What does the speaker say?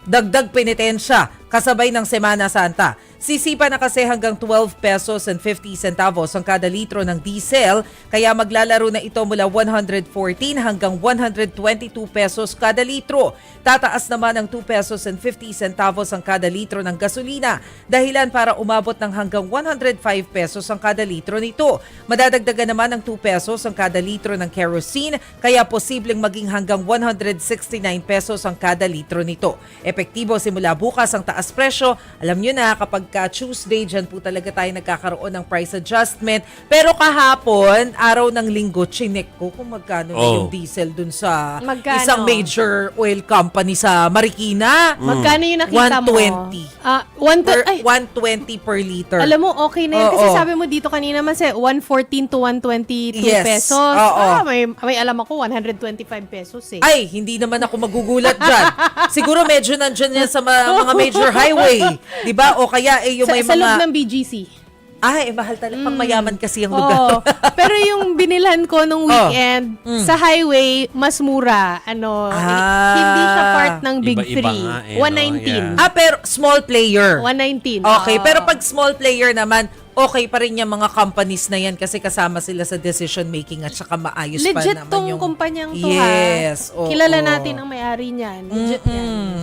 dagdag penitensya kasabay ng Semana Santa. Sisipa na kasi hanggang 12 pesos and 50 centavos ang kada litro ng diesel, kaya maglalaro na ito mula 114 hanggang 122 pesos kada litro. Tataas naman ng 2 pesos and 50 centavos ang kada litro ng gasolina, dahilan para umabot ng hanggang 105 pesos ang kada litro nito. Madadagdagan naman ng 2 pesos ang kada litro ng kerosene, kaya posibleng maging hanggang 169 pesos ang kada litro nito. Epektibo simula bukas ang taas presyo. Alam nyo na, kapag Tuesday, dyan po talaga tayo nagkakaroon ng price adjustment. Pero kahapon, araw ng linggo, chinek ko kung magkano na yung diesel dun sa isang major oil company sa Marikina. Magkano yung nakita mo? 120 per liter. Alam mo, okay na yun. Kasi sabi mo dito kanina mas 114 to 122 pesos. May alam ako, 125 pesos eh. Ay, hindi naman ako magugulat dyan. Siguro medyo nandyan yan sa mga major highway. Diba? O kaya yung may sa mga... loob ng BGC. Ay, mahal talaga. Pang mayaman kasi yung lugar. Pero yung binilhan ko nung weekend, sa highway, mas mura. Hindi siya part ng Big Iba-iba 3. nga 119. Yeah. Pero small player. 119. Okay, pero pag small player naman, okay pa rin yung mga companies na yan kasi kasama sila sa decision making at saka maayos pa legit naman tong yung... kumpanyang to, Yes. Kilala natin ang may-ari niyan. Legit yan.